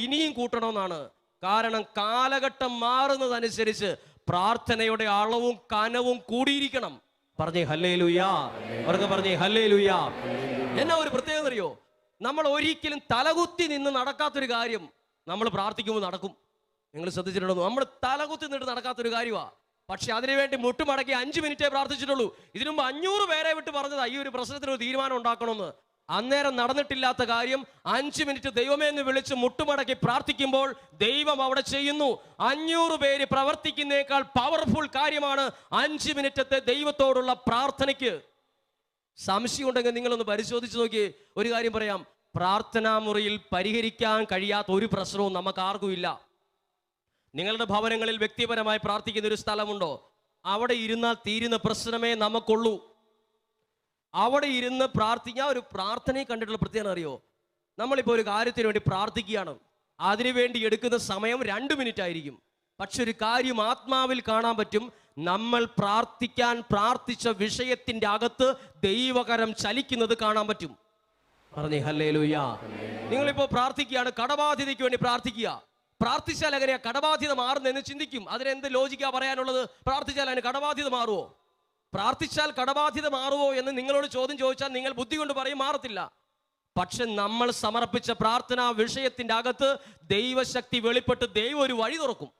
ഇനിയും കൂട്ടണമെന്നാണ്. കാരണം കാലഘട്ടം മാറുന്നതനുസരിച്ച് പ്രാർത്ഥനയുടെ അളവും കനവും കൂടിയിരിക്കണം. പറഞ്ഞേ ഹല്ലേലൂയാ, അവർക്ക് പറഞ്ഞേ ഹല്ലേലൂയാ. എന്നാ ഒരു പ്രത്യേകത അറിയോ? നമ്മൾ ഒരിക്കലും തലകുത്തി നിന്ന് നടക്കാത്തൊരു കാര്യം നമ്മൾ പ്രാർത്ഥിക്കുമ്പോൾ നടക്കും. നിങ്ങൾ ശ്രദ്ധിച്ചിട്ടുണ്ടോ? നമ്മൾ തലകുത്തി നിന്നിട്ട് നടക്കാത്തൊരു കാര്യമാണ്. പക്ഷെ അതിനുവേണ്ടി മുട്ടുമടക്കി 5 മിനിറ്റേ പ്രാർത്ഥിച്ചിട്ടുള്ളൂ. ഇതിനു മുമ്പ് 500 പേരെ വിട്ട് പറഞ്ഞതാ ഈ ഒരു പ്രശ്നത്തിന് ഒരു തീരുമാനം ഉണ്ടാക്കണമെന്ന്. അന്നേരം നടന്നിട്ടില്ലാത്ത കാര്യം 5 മിനിറ്റ് ദൈവമേ എന്ന് വിളിച്ച് മുട്ടുമടക്കി പ്രാർത്ഥിക്കുമ്പോൾ ദൈവം അവിടെ ചെയ്യുന്നു. 500 പേര് പ്രവർത്തിക്കുന്നേക്കാൾ പവർഫുൾ കാര്യമാണ് 5 മിനിറ്റത്തെ ദൈവത്തോടുള്ള പ്രാർത്ഥനയ്ക്ക്. സംശയം ഉണ്ടെങ്കിൽ നിങ്ങളൊന്ന് പരിശോധിച്ച് നോക്കി. ഒരു കാര്യം പറയാം, പ്രാർത്ഥനാ മുറിയിൽ പരിഹരിക്കാൻ കഴിയാത്ത ഒരു പ്രശ്നവും നമുക്ക് ആർക്കും ഇല്ല. നിങ്ങളുടെ ഭവനങ്ങളിൽ വ്യക്തിപരമായി പ്രാർത്ഥിക്കുന്ന ഒരു സ്ഥലമുണ്ടോ? അവിടെ ഇരുന്നാൽ തീരുന്ന പ്രശ്നമേ നമുക്കുള്ളൂ. അവിടെ ഇരുന്ന് പ്രാർത്ഥിക്കാൻ ഒരു പ്രാർത്ഥനയെ കണ്ടിട്ടുള്ള പ്രത്യേകത അറിയോ? നമ്മളിപ്പോൾ ഒരു കാര്യത്തിന് വേണ്ടി പ്രാർത്ഥിക്കുകയാണ്, അതിനുവേണ്ടി എടുക്കുന്ന സമയം 2 മിനിറ്റ് ആയിരിക്കും. പക്ഷെ ഒരു കാര്യം ആത്മാവിൽ കാണാൻ പറ്റും, നമ്മൾ പ്രാർത്ഥിച്ച വിഷയത്തിന്റെ അകത്ത് ദൈവകരം ചലിക്കുന്നത് കാണാൻ പറ്റും. പറഞ്ഞേ ഹല്ലേലൂയ. നിങ്ങളിപ്പോ പ്രാർത്ഥിക്കുകയാണ്, കടബാധ്യതയ്ക്ക് വേണ്ടി പ്രാർത്ഥിക്കുക. പ്രാർത്ഥിച്ചാൽ എങ്ങനെയാ കടബാധ്യത മാറുന്നതെന്ന് ചിന്തിക്കും. അതിനെന്ത് ലോജിക്കാ പറയാനുള്ളത്? പ്രാർത്ഥിച്ചാൽ അതിന് കടബാധ്യത മാറുമോ? പ്രാർത്ഥിച്ചാൽ കടബാധ്യത മാറുമോ എന്ന് നിങ്ങളോട് ചോദ്യം ചോദിച്ചാൽ നിങ്ങൾ ബുദ്ധി കൊണ്ട് പറയും മാറത്തില്ല. പക്ഷെ നമ്മൾ സമർപ്പിച്ച പ്രാർത്ഥനാ വിഷയത്തിന്റെ അകത്ത് ദൈവശക്തി വെളിപ്പെട്ട് ദൈവം ഒരു വഴി തുറക്കും.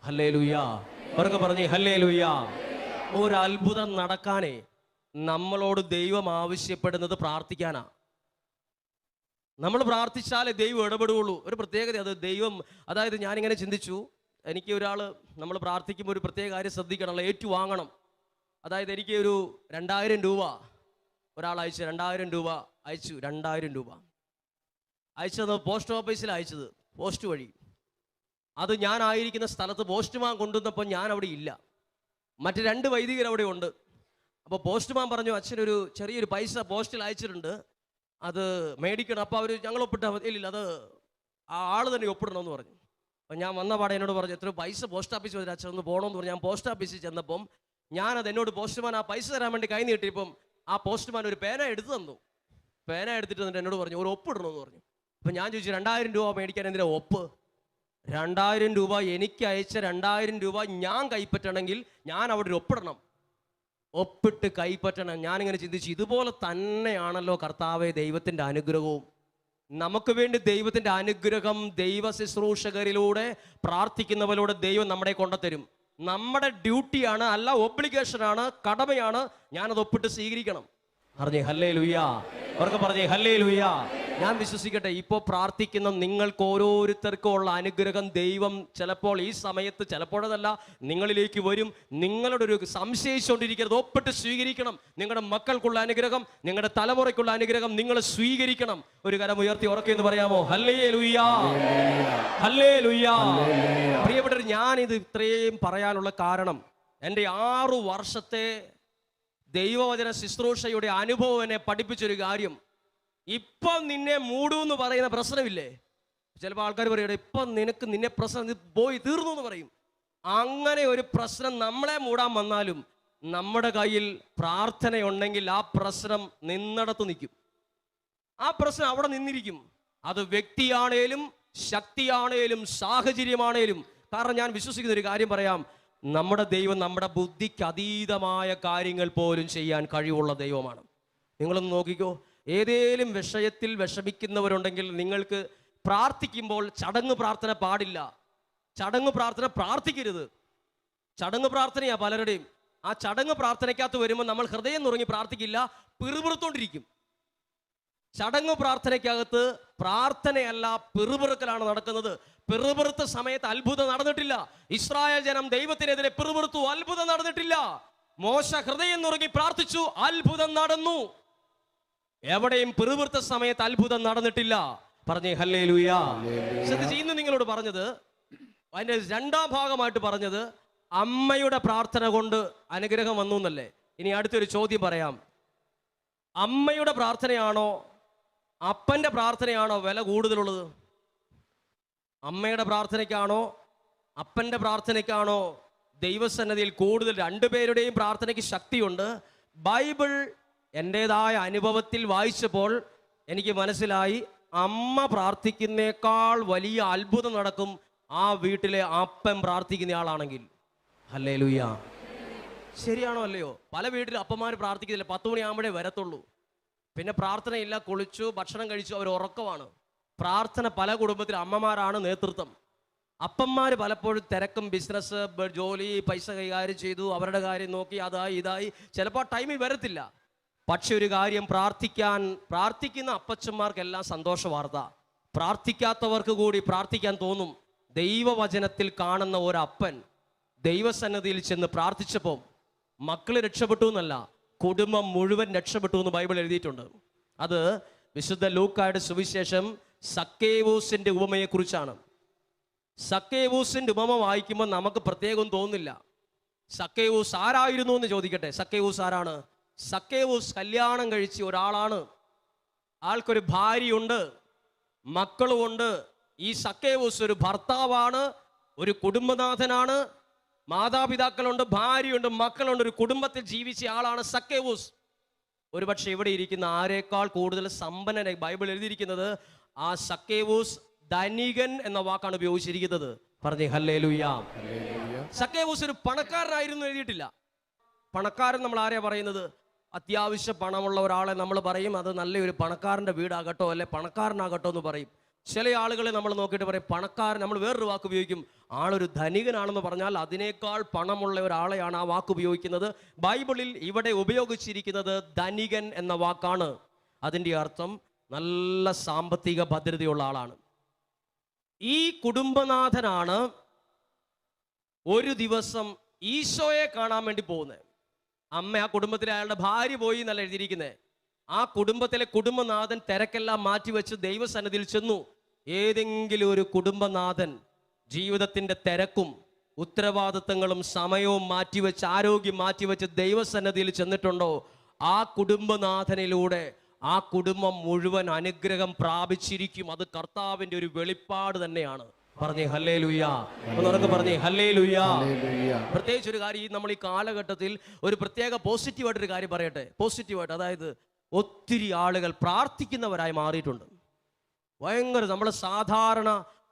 ഹല്ലേലൂയാ, അവർക്ക് പറഞ്ഞേ ഹല്ലേലൂയാ. ഒരു അത്ഭുതം നടക്കാനേ നമ്മളോട് ദൈവം ആവശ്യപ്പെടുന്നത് പ്രാർത്ഥിക്കാനാ. നമ്മൾ പ്രാർത്ഥിച്ചാലേ ദൈവം ഇടപെടുകയുള്ളൂ. ഒരു പ്രത്യേകത അത് ദൈവം, അതായത് ഞാനിങ്ങനെ ചിന്തിച്ചു, എനിക്ക് നമ്മൾ പ്രാർത്ഥിക്കുമ്പോൾ ഒരു പ്രത്യേക കാര്യം ശ്രദ്ധിക്കണം, ഏറ്റുവാങ്ങണം. അതായത് എനിക്ക് ഒരു 2000 രൂപ ഒരാൾ അയച്ചു, 2000 രൂപ അയച്ചു. 2000 രൂപ അയച്ചത് പോസ്റ്റ് ഓഫീസിൽ അയച്ചത്, പോസ്റ്റ് വഴി. അത് ഞാനായിരിക്കുന്ന സ്ഥലത്ത് പോസ്റ്റ്മാൻ കൊണ്ടുവന്നപ്പോൾ ഞാൻ അവിടെ ഇല്ല, മറ്റ് 2 വൈദികർ അവിടെ ഉണ്ട്. അപ്പോൾ പോസ്റ്റ്മാൻ പറഞ്ഞു, അച്ഛനൊരു ചെറിയൊരു പൈസ പോസ്റ്റിൽ അയച്ചിട്ടുണ്ട്, അത് മേടിക്കണം. അപ്പോൾ അവർ ഞങ്ങൾ ഒപ്പിട്ടാൽ ഇല്ല, അത് ആ ആൾ തന്നെ ഒപ്പിടണമെന്ന് പറഞ്ഞു. അപ്പം ഞാൻ വന്ന പാടെ എന്നോട് പറഞ്ഞു, എത്ര പൈസ പോസ്റ്റ് ഓഫീസ് വരെ അച്ഛൻ ഒന്ന് പോകണമെന്ന് പറഞ്ഞു. ഞാൻ പോസ്റ്റ് ഓഫീസിൽ ചെന്നപ്പം ഞാനത് എന്നോട് പോസ്റ്റ്മാൻ ആ പൈസ തരാൻ വേണ്ടി കൈ നീട്ടിയപ്പം ആ പോസ്റ്റ്മാൻ ഒരു പേന എടുത്ത് തന്നു. പേന എടുത്തിട്ട് എന്നിട്ട് എന്നോട് പറഞ്ഞു ഒരു ഒപ്പിടണമെന്ന് പറഞ്ഞു. അപ്പം ഞാൻ ചോദിച്ചു, 2000 രൂപ മേടിക്കാൻ എന്തിനാ ഒപ്പ്? 2000 രൂപ എനിക്ക് അയച്ച 2000 രൂപ ഞാൻ കൈപ്പറ്റണമെങ്കിൽ ഞാൻ അവിടെ ഒരു ഒപ്പിടണം, ഒപ്പിട്ട് കൈപ്പറ്റണം. ഞാനിങ്ങനെ ചിന്തിച്ചു, ഇതുപോലെ തന്നെയാണല്ലോ കർത്താവെ ദൈവത്തിൻ്റെ അനുഗ്രഹവും. നമുക്ക് വേണ്ടി ദൈവത്തിൻ്റെ അനുഗ്രഹം ദൈവ ശുശ്രൂഷകരിലൂടെ പ്രാർത്ഥിക്കുന്നവരോട് ദൈവം നമ്മളെ കൊണ്ടുതരും. നമ്മുടെ ഡ്യൂട്ടിയാണ്, അല്ല ഒബ്ലിഗേഷനാണ്, കടമയാണ്. ഞാനത് ഒപ്പിട്ട് സ്വീകരിക്കണം. പറഞ്ഞേ ഹല്ലേലൂയാ, അവർക്ക് പറഞ്ഞേ ഹല്ലേലൂയാ. ഞാൻ വിശ്വസിക്കട്ടെ, ഇപ്പോൾ പ്രാർത്ഥിക്കുന്ന നിങ്ങൾക്ക് ഓരോരുത്തർക്കും ഉള്ള അനുഗ്രഹം ദൈവം ചിലപ്പോൾ ഈ സമയത്ത്, ചിലപ്പോഴതല്ല, നിങ്ങളിലേക്ക് വരും. നിങ്ങളുടെ ഒരു സംശയിച്ചുകൊണ്ടിരിക്കരുത്, ഒപ്പിട്ട് സ്വീകരിക്കണം. നിങ്ങളുടെ മക്കൾക്കുള്ള അനുഗ്രഹം, നിങ്ങളുടെ തലമുറയ്ക്കുള്ള അനുഗ്രഹം നിങ്ങൾ സ്വീകരിക്കണം. ഒരു കരം ഉയർത്തി ഉറക്കെന്ന് പറയാമോ? ഹല്ലേലൂയാ, ഹല്ലേലൂയാ. പ്രിയപ്പെട്ടവർ, ഞാനിത് ഇത്രയും പറയാനുള്ള കാരണം എൻ്റെ 6 വർഷത്തെ ദൈവവചന ശുശ്രൂഷയുടെ അനുഭവം എന്നെ പഠിപ്പിച്ചൊരു കാര്യം. ഇപ്പം നിന്നെ മൂടൂന്ന് പറയുന്ന പ്രശ്നമില്ലേ? ചിലപ്പോൾ ആൾക്കാർ പറയട്ടെ, ഇപ്പം നിന്നെ പ്രശ്നം പോയി തീർന്നു എന്ന് പറയും. അങ്ങനെ ഒരു പ്രശ്നം നമ്മളെ മൂടാൻ വന്നാലും നമ്മുടെ കയ്യിൽ പ്രാർത്ഥനയുണ്ടെങ്കിൽ ആ പ്രശ്നം നിന്നിടത്ത് നിൽക്കും. ആ പ്രശ്നം അവിടെ നിന്നിരിക്കും. അത് വ്യക്തിയാണേലും ശക്തിയാണേലും സാഹചര്യമാണേലും. കാരണം ഞാൻ വിശ്വസിക്കുന്ന ഒരു കാര്യം പറയാം, നമ്മുടെ ദൈവം നമ്മുടെ ബുദ്ധിക്ക് അതീതമായ കാര്യങ്ങൾ പോലും ചെയ്യാൻ കഴിവുള്ള ദൈവമാണ്. നിങ്ങളൊന്ന് നോക്കിക്കോ, ഏതേലും വിഷയത്തിൽ വിഷമിക്കുന്നവരുണ്ടെങ്കിൽ നിങ്ങൾക്ക് പ്രാർത്ഥിക്കുമ്പോൾ ചടങ്ങ് പ്രാർത്ഥന പാടില്ല. ചടങ്ങ് പ്രാർത്ഥന പ്രാർത്ഥിക്കരുത്. ചടങ്ങ് പ്രാർത്ഥനയാ പലരുടെയും. ആ ചടങ്ങ് പ്രാർത്ഥനയ്ക്കകത്ത് വരുമ്പോൾ നമ്മൾ ഹൃദയം നുറങ്ങി പ്രാർത്ഥിക്കില്ല, പിറുപിറുത്തോണ്ടിരിക്കും. ചടങ്ങ് പ്രാർത്ഥനയ്ക്കകത്ത് പ്രാർത്ഥനയല്ല, പിറുപിറുക്കലാണ് നടക്കുന്നത്. പിറുപിറുത്ത സമയത്ത് അത്ഭുതം നടന്നിട്ടില്ല. ഇസ്രായേൽ ജനം ദൈവത്തിനെതിരെ പിറുപിറുത്തു, അത്ഭുതം നടന്നിട്ടില്ല. മോശ ഹൃദയം നുറങ്ങി പ്രാർത്ഥിച്ചു, അത്ഭുതം നടന്നു. എവിടെയും പിറുപിറുത്ത സമയത്ത് അത്ഭുതം നടന്നിട്ടില്ല. പറഞ്ഞേ ഹല്ലേലൂയാ. ശ്രദ്ധിച്ച്, ഇന്ന് നിങ്ങളോട് പറഞ്ഞത്, അതിന്റെ 2ാം ഭാഗമായിട്ട് പറഞ്ഞത് അമ്മയുടെ പ്രാർത്ഥന കൊണ്ട് അനുഗ്രഹം വന്നു എന്നല്ലേ. ഇനി അടുത്തൊരു ചോദ്യം പറയാം, അമ്മയുടെ പ്രാർത്ഥനയാണോ അപ്പന്റെ പ്രാർത്ഥനയാണോ വില കൂടുതലുള്ളത്? അമ്മയുടെ പ്രാർത്ഥനയ്ക്കാണോ അപ്പന്റെ പ്രാർത്ഥനയ്ക്കാണോ ദൈവസന്നിധിയിൽ കൂടുതൽ? 2 പേരുടെയും പ്രാർത്ഥനയ്ക്ക് ശക്തിയുണ്ട്. ബൈബിൾ എൻ്റെതായ അനുഭവത്തിൽ വായിച്ചപ്പോൾ എനിക്ക് മനസ്സിലായി, അമ്മ പ്രാർത്ഥിക്കുന്നേക്കാൾ വലിയ അത്ഭുതം നടക്കും ആ വീട്ടിലെ അപ്പൻ പ്രാർത്ഥിക്കുന്ന ആളാണെങ്കിൽ. ഹല്ലേലൂയ. ശരിയാണോ അല്ലയോ? പല വീട്ടിലും അപ്പന്മാർ പ്രാർത്ഥിക്കുന്നില്ല, 10 മണിയാകുമ്പോഴേ വരത്തുള്ളൂ. പിന്നെ പ്രാർത്ഥനയില്ല, കുളിച്ചു ഭക്ഷണം കഴിച്ചു, അവർ ഉറക്കമാണ്. പ്രാർത്ഥന പല കുടുംബത്തിൽ അമ്മമാരാണ് നേതൃത്വം. അപ്പന്മാർ പലപ്പോഴും തിരക്കും, ബിസിനസ്, ജോലി, പൈസ കൈകാര്യം ചെയ്തു, അവരുടെ കാര്യം നോക്കി, അതായി ഇതായി, ചിലപ്പോൾ ടൈമിൽ വരത്തില്ല. പക്ഷെ ഒരു കാര്യം, പ്രാർത്ഥിക്കുന്ന അപ്പച്ചന്മാർക്കെല്ലാം സന്തോഷ വാർത്ത. പ്രാർത്ഥിക്കാത്തവർക്ക് കൂടി പ്രാർത്ഥിക്കാൻ തോന്നും. ദൈവവചനത്തിൽ കാണുന്ന ഒരപ്പൻ ദൈവസന്നിധിയിൽ ചെന്ന് പ്രാർത്ഥിച്ചപ്പോൾ മക്കൾ രക്ഷപ്പെട്ടു എന്നല്ല, കുടുംബം മുഴുവൻ രക്ഷപ്പെട്ടു എന്ന് ബൈബിൾ എഴുതിയിട്ടുണ്ട്. അത് വിശുദ്ധ ലൂക്കായുടെ സുവിശേഷം സക്കേവൂസിന്റെ ഉപമയെക്കുറിച്ചാണ്. സക്കേവൂസിന്റെ ഉപമ വായിക്കുമ്പോൾ നമുക്ക് പ്രത്യേകം തോന്നില്ല. സക്കേവൂസ് ആരായിരുന്നു എന്ന് ചോദിക്കട്ടെ. സക്കേവൂസ് ആരാണ്? സക്കേവൂസ് കല്യാണം കഴിച്ച ഒരാളാണ്. ആൾക്കൊരു ഭാര്യയുണ്ട്, മക്കളുമുണ്ട്. ഈ സക്കേവൂസ് ഒരു ഭർത്താവാണ്, ഒരു കുടുംബനാഥനാണ്. മാതാപിതാക്കളുണ്ട്, ഭാര്യയുണ്ട്, മക്കളുണ്ട്, ഒരു കുടുംബത്തിൽ ജീവിച്ച ആളാണ് സക്കേവൂസ്. ഒരുപക്ഷെ ഇവിടെ ഇരിക്കുന്ന ആരേക്കാൾ കൂടുതൽ സമ്പന്നനായി ബൈബിൾ എഴുതിയിരിക്കുന്നത് ആ സക്കേവൂസ് ധനികൻ എന്ന വാക്കാണ് ഉപയോഗിച്ചിരിക്കുന്നത്. പറഞ്ഞേ ഹല്ലേലൂയ. സക്കേവൂസ് ഒരു പണക്കാരനായിരുന്നു എഴുതിയിട്ടില്ല. പണക്കാരൻ നമ്മൾ ആരെയാ പറയുന്നത്? അത്യാവശ്യം പണമുള്ള ഒരാളെ നമ്മൾ പറയും അത് നല്ലൊരു പണക്കാരൻ്റെ വീടാകട്ടോ അല്ലെ പണക്കാരനാകട്ടോ എന്ന് പറയും. ചില ആളുകളെ നമ്മൾ നോക്കിയിട്ട് പറയും പണക്കാരൻ. നമ്മൾ വേറൊരു വാക്ക് ഉപയോഗിക്കും, ആളൊരു ധനികനാണെന്ന് പറഞ്ഞാൽ അതിനേക്കാൾ പണമുള്ള ഒരാളെയാണ് ആ വാക്ക് ഉപയോഗിക്കുന്നത്. ബൈബിളിൽ ഇവിടെ ഉപയോഗിച്ചിരിക്കുന്നത് ധനികൻ എന്ന വാക്കാണ്. അതിൻ്റെ അർത്ഥം നല്ല സാമ്പത്തിക ഭദ്രതയുള്ള ആളാണ്. ഈ കുടുംബനാഥനാണ് ഒരു ദിവസം ഈശോയെ കാണാൻ വേണ്ടി പോകുന്നത്. അമ്മ ആ കുടുംബത്തിലെ അയാളുടെ ഭാര്യ പോയി എന്നല്ല എഴുതിയിരിക്കുന്നത്. ആ കുടുംബത്തിലെ കുടുംബനാഥൻ തിരക്കെല്ലാം മാറ്റിവെച്ച് ദൈവസന്നിധിയിൽ ചെന്നു. ഏതെങ്കിലും ഒരു കുടുംബനാഥൻ ജീവിതത്തിൻ്റെ തിരക്കും ഉത്തരവാദിത്തങ്ങളും സമയവും മാറ്റിവെച്ച്, ആരോഗ്യം മാറ്റിവെച്ച് ദൈവസന്നിധിയിൽ ചെന്നിട്ടുണ്ടോ? ആ കുടുംബനാഥനിലൂടെ ആ കുടുംബം മുഴുവൻ അനുഗ്രഹം പ്രാപിച്ചിരിക്കും. അത് കർത്താവിൻ്റെ ഒരു വെളിപ്പാട് തന്നെയാണ്. പറഞ്ഞേ ഹല്ലേലൂയ. ഒന്നുറക്കെ പറഞ്ഞേ ഹല്ലേലൂയ. പ്രത്യേകിച്ച് ഒരു കാര്യം, നമ്മൾ ഈ കാലഘട്ടത്തിൽ ഒരു പ്രത്യേക പോസിറ്റീവായിട്ടൊരു കാര്യം പറയട്ടെ. പോസിറ്റീവായിട്ട്, അതായത് ഒത്തിരി ആളുകൾ പ്രാർത്ഥിക്കുന്നവരായി മാറിയിട്ടുണ്ട്. ഭയങ്കര നമ്മൾ സാധാരണ